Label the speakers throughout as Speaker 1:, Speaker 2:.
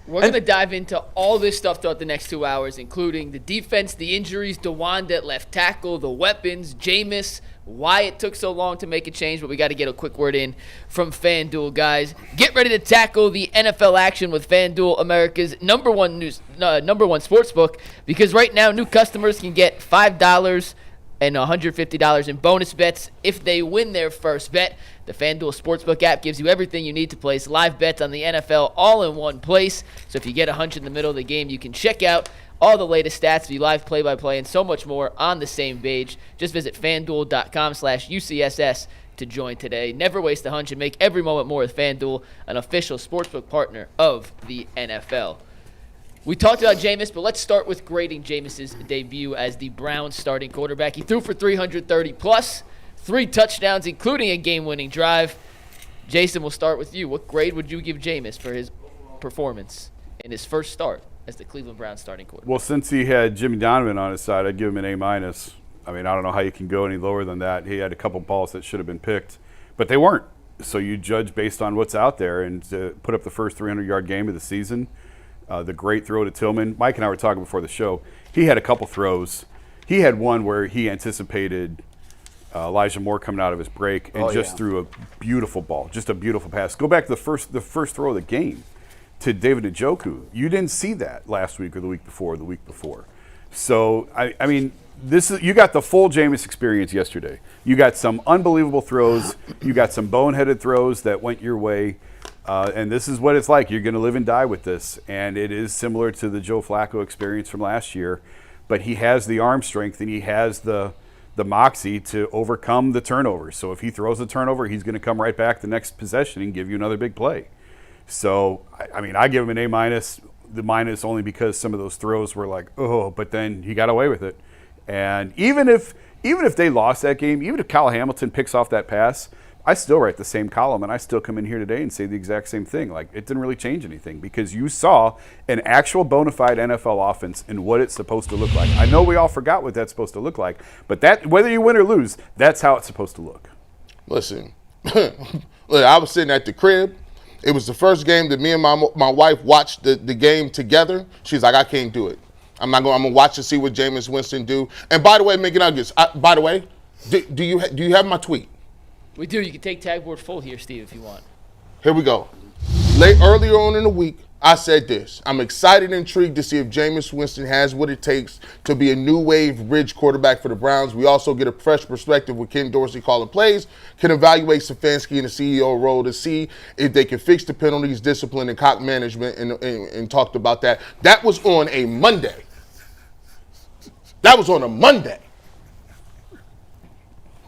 Speaker 1: We're going to dive into all this stuff throughout the next 2 hours, including the defense, the injuries, DeWanda at left tackle, the weapons, Jameis, why it took so long to make a change, but we got to get a quick word in from FanDuel, guys. Get ready to tackle the NFL action with FanDuel, America's number one sportsbook, because right now new customers can get $5 and $150 in bonus bets if they win their first bet. The FanDuel Sportsbook app gives you everything you need to place live bets on the NFL all in one place. So if you get a hunch in the middle of the game, you can check out all the latest stats, view live play-by-play, and so much more on the same page. Just visit FanDuel.com/UCSS to join today. Never waste a hunch and make every moment more with FanDuel, an official sportsbook partner of the NFL. We talked about Jameis, but let's start with grading Jameis's debut as the Browns starting quarterback. He threw for 330+, 3 touchdowns, including a game-winning drive. Jason, we'll start with you. What grade would you give Jameis for his performance in his first start as the Cleveland Browns starting quarterback?
Speaker 2: Well, since he had Jimmy Donovan on his side, I'd give him an A-. I mean, I don't know how you can go any lower than that. He had a couple balls that should have been picked, but they weren't. So you judge based on what's out there, and to put up the first 300-yard game of the season, the great throw to Tillman. Mike and I were talking before the show. He had a couple throws. He had one where he anticipated Elijah Moore coming out of his break and threw a beautiful ball, just a beautiful pass. Go back to the first throw of the game to David Njoku. You didn't see that last week or the week before or the week before. So, I mean, you got the full Jameis experience yesterday. You got some unbelievable throws. You got some boneheaded throws that went your way. And this is what it's like. You're going to live and die with this. And it is similar to the Joe Flacco experience from last year. But he has the arm strength and he has the moxie to overcome the turnovers. So if he throws a turnover, he's going to come right back the next possession and give you another big play. So, I mean, I give him an A-. The minus only because some of those throws were like, oh, but then he got away with it. And even if they lost that game, even if Kyle Hamilton picks off that pass, I still write the same column, and I still come in here today and say the exact same thing. Like, it didn't really change anything because you saw an actual bona fide NFL offense and what it's supposed to look like. I know we all forgot what that's supposed to look like, but that, whether you win or lose, that's how it's supposed to look.
Speaker 3: Listen, look, I was sitting at the crib. It was the first game that me and my wife watched the game together. She's like, I can't do it. I'm gonna watch to see what Jameis Winston do. And by the way, McNuggets, do you have my tweet?
Speaker 1: We do. You can take tagboard full here, Steve, if you want.
Speaker 3: Here we go. Earlier on in the week, I said this. I'm excited and intrigued to see if Jameis Winston has what it takes to be a new wave bridge quarterback for the Browns. We also get a fresh perspective with Ken Dorsey calling plays, can evaluate Stefanski in the CEO role to see if they can fix the penalties, discipline, and clock management, and talked about that. That was on a Monday.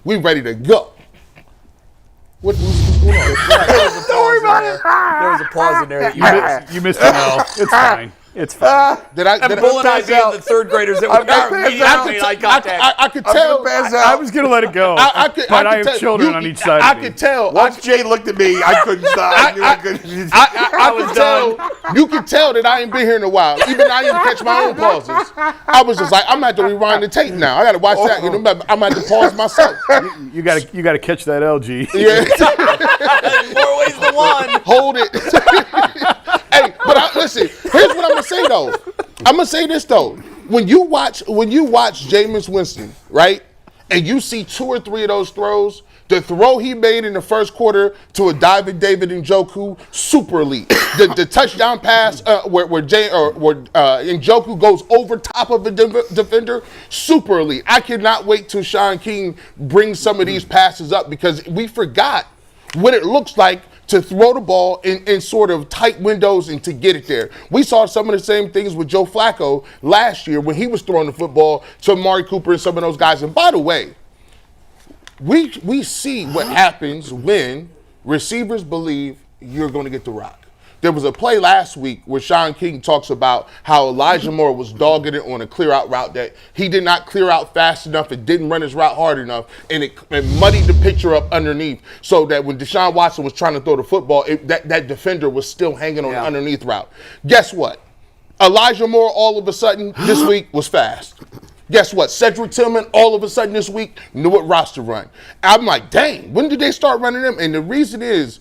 Speaker 3: We ready to go. What's going on?
Speaker 4: Don't worry about it. There was a pause in there.
Speaker 2: You missed it. No, it's fine. It's fine.
Speaker 3: Did I
Speaker 4: Bull and I being the third graders that were immediately eye contact.
Speaker 3: I could tell.
Speaker 2: I was going to let it go, but I have children on each side
Speaker 3: I
Speaker 2: of me.
Speaker 3: could tell.
Speaker 4: Once Jay looked at me, I couldn't stop.
Speaker 3: I was done. You could tell that I ain't been here in a while. Even I didn't catch my own pauses. I was just like, I'm going to have to rewind the tape now. I got to watch that. I'm going to have to pause myself.
Speaker 2: You got to catch that LG.
Speaker 3: Yeah.
Speaker 1: More ways than one.
Speaker 3: Hold it. Hey, but listen, here's what I'm going to say, though. I'm going to say this, though. When you watch Jameis Winston, right, and you see 2 or 3 of those throws, the throw he made in the first quarter to a David Njoku, super elite. The touchdown pass where Njoku goes over top of a defender, super elite. I cannot wait till Sean King brings some of these passes up because we forgot what it looks like to throw the ball in sort of tight windows and to get it there. We saw some of the same things with Joe Flacco last year when he was throwing the football to Amari Cooper and some of those guys. And by the way, we see what happens when receivers believe you're going to get the rock. There was a play last week where Sean King talks about how Elijah Moore was dogging it on a clear-out route that he did not clear out fast enough, it didn't run his route hard enough, and it muddied the picture up underneath so that when Deshaun Watson was trying to throw the football, that defender was still hanging on the underneath route. Guess what? Elijah Moore all of a sudden this week was fast. Guess what? Cedric Tillman all of a sudden this week knew what routes to run. I'm like, dang, when did they start running them? And the reason is,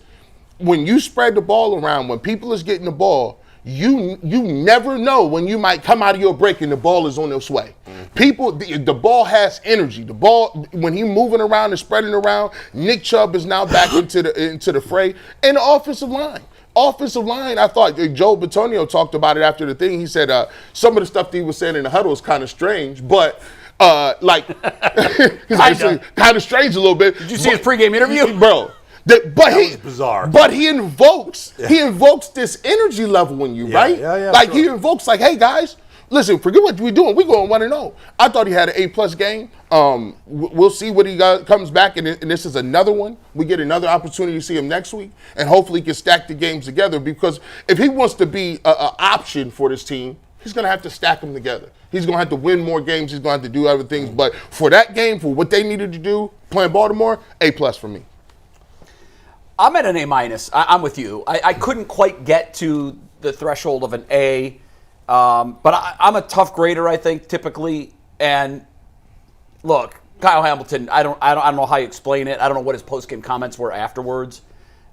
Speaker 3: when you spread the ball around, when people is getting the ball, you never know when you might come out of your break and the ball is on its way. People, the ball has energy. The ball, when he's moving around and spreading around, Nick Chubb is now back into the fray. And the offensive line. I thought Joe Batonio talked about it after the thing. He said some of the stuff that he was saying in the huddle is kind of strange, but kind of strange a little bit.
Speaker 4: Did you see his pregame interview,
Speaker 3: bro? That was
Speaker 4: bizarre.
Speaker 3: But he invokes this energy level in you, right?
Speaker 4: Yeah,
Speaker 3: like he invokes, like, hey guys, listen, forget what we're doing. We're going 1-0. I thought he had an A+ game. We'll see what he comes back, and this is another one. We get another opportunity to see him next week, and hopefully he can stack the games together. Because if he wants to be an option for this team, he's going to have to stack them together. He's going to have to win more games. He's going to have to do other things. But for that game, for what they needed to do, playing Baltimore, A+ for me.
Speaker 4: I'm at an A-. I'm with you. I couldn't quite get to the threshold of an A, but I'm a tough grader, I think, typically. And look, Kyle Hamilton, I don't know how you explain it. I don't know what his post-game comments were afterwards.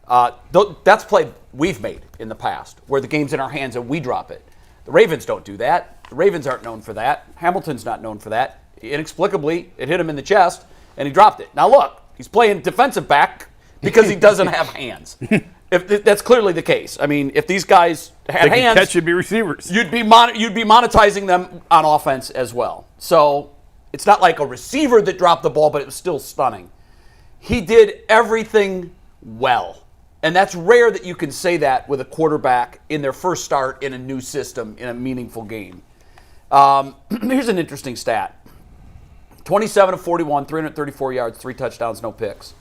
Speaker 4: That's play we've made in the past, where the game's in our hands and we drop it. The Ravens don't do that. The Ravens aren't known for that. Hamilton's not known for that. Inexplicably, it hit him in the chest, and he dropped it. Now look, he's playing defensive back because he doesn't have hands. If that's clearly the case. I mean, if these guys had
Speaker 2: they
Speaker 4: hands,
Speaker 2: could catch and be receivers.
Speaker 4: You'd be monetizing them on offense as well. So it's not like a receiver that dropped the ball, but it was still stunning. He did everything well. And that's rare that you can say that with a quarterback in their first start in a new system in a meaningful game. Here's an interesting stat. 27 of 41, 334 yards, 3 touchdowns, no picks.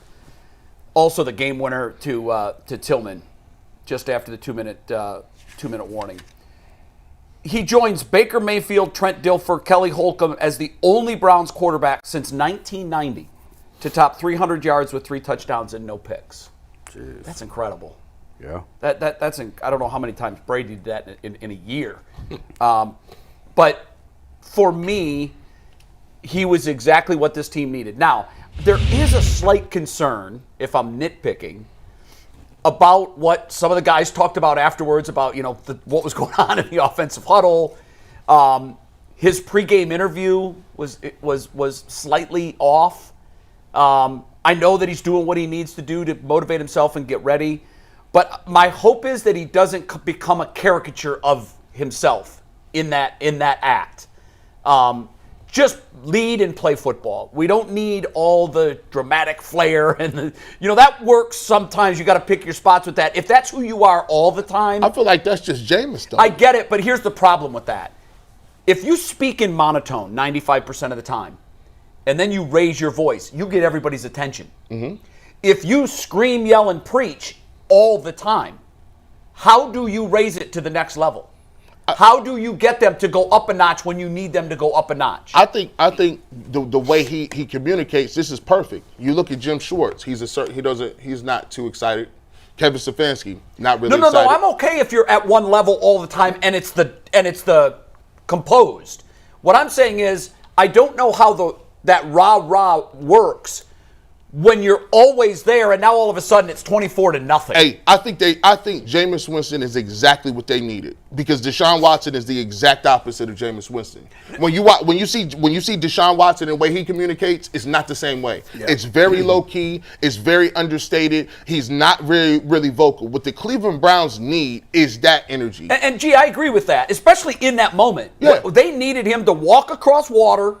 Speaker 4: Also the game winner to Tillman just after the 2-minute warning. He joins Baker Mayfield, Trent Dilfer, Kelly Holcomb as the only Browns quarterback since 1990 to top 300 yards with 3 touchdowns and no picks.
Speaker 2: Jeez.
Speaker 4: That's incredible.
Speaker 2: Yeah.
Speaker 4: That's I don't know how many times Brady did that in a year. But for me, he was exactly what this team needed. Now, there is a slight concern, if I'm nitpicking, about what some of the guys talked about afterwards about, what was going on in the offensive huddle. His pregame interview was slightly off. I know that he's doing what he needs to do to motivate himself and get ready. But my hope is that he doesn't become a caricature of himself in that act. Just lead and play football. We don't need all the dramatic flair and that works sometimes. You got to pick your spots with that. If that's who you are all the time,
Speaker 3: I feel like that's just Jameis, though.
Speaker 4: I get it, but here's the problem with that. If you speak in monotone 95% of the time, and then you raise your voice, you get everybody's attention. Mm-hmm. If you scream, yell, and preach all the time, how do you raise it to the next level? How do you get them to go up a notch when you need them to go up a notch?
Speaker 3: I think the way he communicates, this is perfect. You look at Jim Schwartz; he's not too excited. Kevin Stefanski, not really excited.
Speaker 4: No, I'm okay if you're at one level all the time and it's the composed. What I'm saying is I don't know how that rah-rah works when you're always there and now all of a sudden it's 24-0.
Speaker 3: Hey, I think Jameis Winston is exactly what they needed because Deshaun Watson is the exact opposite of Jameis Winston. When you see Deshaun Watson and the way he communicates, it's not the same way. Yeah. It's very low key. It's very understated. He's not really vocal. What the Cleveland Browns need is that energy.
Speaker 4: And I agree with that, especially in that moment.
Speaker 3: Yeah.
Speaker 4: They needed him to walk across water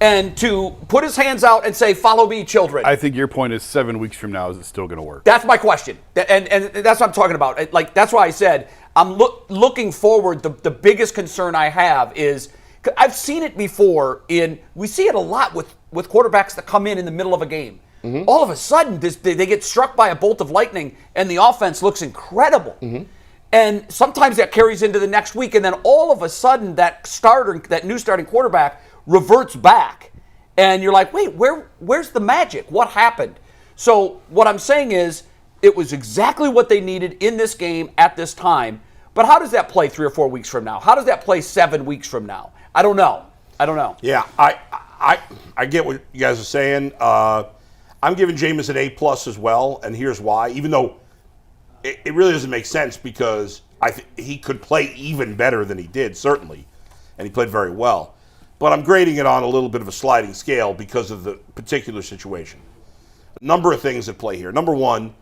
Speaker 4: and to put his hands out and say, "Follow me, children."
Speaker 2: I think your point is 7 weeks from now, is it still going to work?
Speaker 4: That's my question. And that's what I'm talking about. Like, that's why I said I'm looking forward. The biggest concern I have is I've seen it before we see it a lot with quarterbacks that come in the middle of a game. Mm-hmm. All of a sudden, they get struck by a bolt of lightning and the offense looks incredible. Mm-hmm. And sometimes that carries into the next week. And then all of a sudden, that new starting quarterback reverts back, and you're like, wait, where's the magic? What happened? So what I'm saying is it was exactly what they needed in this game at this time, but how does that play 3 or 4 weeks from now? How does that play 7 weeks from now? I don't know.
Speaker 5: Yeah, I get what you guys are saying. I'm giving Jameis an A+ as well, and here's why. Even though it really doesn't make sense because he could play even better than he did, certainly, and he played very well. But I'm grading it on a little bit of a sliding scale because of the particular situation. A number of things at play here. Number one,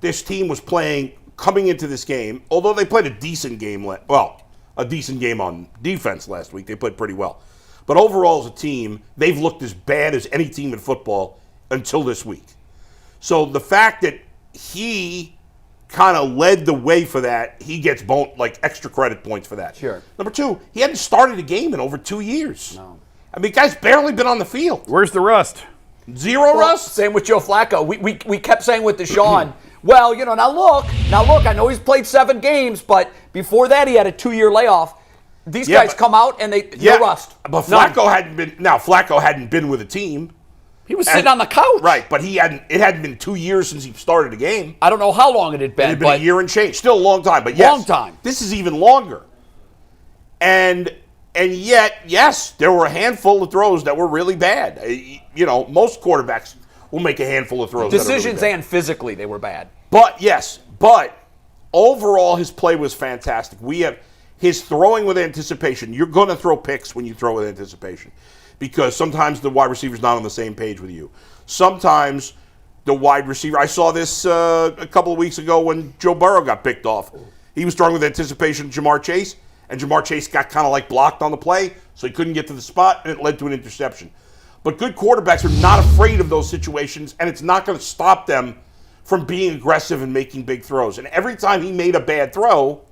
Speaker 5: this team was playing, coming into this game, although they played a decent game, a decent game on defense last week. They played pretty well. But overall as a team, they've looked as bad as any team in football until this week. So the fact that he kind of led the way for that, he gets extra credit points for that.
Speaker 4: Sure.
Speaker 5: Number two, he hadn't started a game in over 2 years.
Speaker 4: No.
Speaker 5: I mean, guy's barely been on the field.
Speaker 2: Where's the rust?
Speaker 5: Zero rust?
Speaker 4: Same with Joe Flacco. We kept saying with Deshaun, well, now look, I know he's played 7 games, but before that he had a 2-year layoff. These guys come out and no rust.
Speaker 5: But Flacco hadn't been with a team.
Speaker 4: He was sitting on the couch.
Speaker 5: Right, but it hadn't been 2 years since he started a game.
Speaker 4: I don't know how long it had been.
Speaker 5: It had been a year and change. Still a long time, but yes.
Speaker 4: Long time.
Speaker 5: This is even longer. And yet, yes, there were a handful of throws that were really bad. Most quarterbacks will make a handful of throws.
Speaker 4: Decisions
Speaker 5: that are really bad.
Speaker 4: and physically they were bad.
Speaker 5: But overall his play was fantastic. His throwing with anticipation. You're going to throw picks when you throw with anticipation because sometimes the wide receiver's not on the same page with you. Sometimes the wide receiver, I saw this a couple of weeks ago when Joe Burrow got picked off. He was throwing with anticipation to Jamar Chase, and Jamar Chase got kind of blocked on the play, so he couldn't get to the spot, and it led to an interception. But good quarterbacks are not afraid of those situations, and it's not going to stop them from being aggressive and making big throws. And every time he made a bad throw,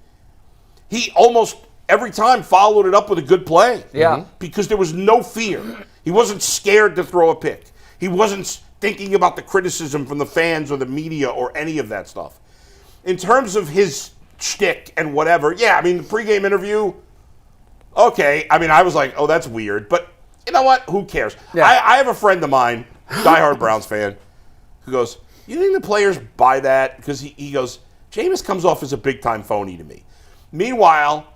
Speaker 5: he almost every time followed it up with a good play.
Speaker 4: Yeah.
Speaker 5: Because there was no fear. He wasn't scared to throw a pick. He wasn't thinking about the criticism from the fans or the media or any of that stuff. In terms of his shtick and whatever, the pregame interview, okay. I was like, oh, that's weird. But you know what? Who cares?
Speaker 4: Yeah.
Speaker 5: I have a friend of mine, diehard Browns fan, who goes, you think the players buy that? Because he goes, Jameis comes off as a big-time phony to me. Meanwhile,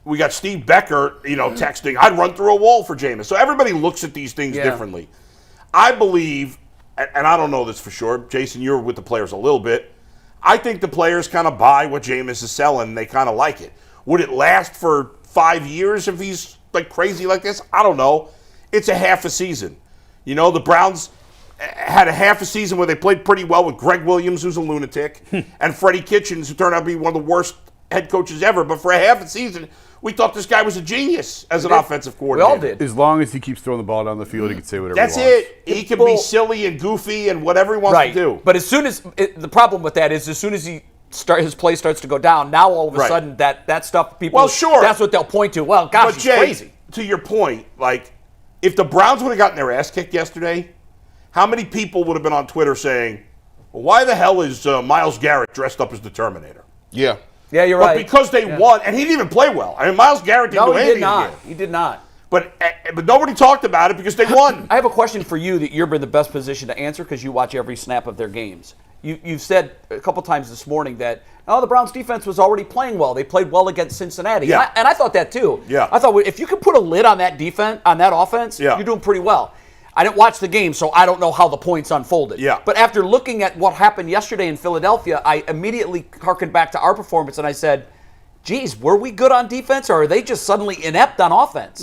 Speaker 5: we got Steve Becker, texting, I'd run through a wall for Jameis. So everybody looks at these things differently. I believe, and I don't know this for sure, Jason, you're with the players a little bit, I think the players kind of buy what Jameis is selling, and they kind of like it. Would it last for 5 years if he's crazy like this? I don't know. It's a half a season. The Browns had a half a season where they played pretty well with Greg Williams, who's a lunatic, and Freddie Kitchens, who turned out to be one of the worst head coaches ever. But for a half a season, we thought this guy was a genius as an offensive coordinator.
Speaker 4: We all did.
Speaker 2: As long as he keeps throwing the ball down the field, he can say whatever
Speaker 5: That's
Speaker 2: he wants.
Speaker 5: it. He can be silly and goofy and whatever he wants to do.
Speaker 4: But as soon as the problem with that is, as soon as his play starts to go down, now all of a sudden that stuff people.
Speaker 5: Well, sure.
Speaker 4: That's what they'll point to. Well, gosh,
Speaker 5: but
Speaker 4: he's
Speaker 5: Jay,
Speaker 4: crazy.
Speaker 5: To your point, if the Browns would have gotten their ass kicked yesterday, how many people would have been on Twitter saying, well, why the hell is Myles Garrett dressed up as the Terminator?
Speaker 3: Yeah.
Speaker 4: Yeah, you're
Speaker 5: But
Speaker 4: right.
Speaker 5: because they won, and he didn't even play well. Myles Garrett didn't do anything.
Speaker 4: He did not. He did not.
Speaker 5: But nobody talked about it because they won.
Speaker 4: I have a question for you that you're in the best position to answer because you watch every snap of their games. You've said a couple times this morning that, the Browns defense was already playing well. They played well against Cincinnati.
Speaker 5: Yeah.
Speaker 4: And I thought that too.
Speaker 5: Yeah.
Speaker 4: I thought if you could put a lid on that defense, on that offense, you're doing pretty well. I didn't watch the game, so I don't know how the points unfolded.
Speaker 5: Yeah.
Speaker 4: But after looking at what happened yesterday in Philadelphia, I immediately harkened back to our performance and I said, geez, were we good on defense or are they just suddenly inept on offense?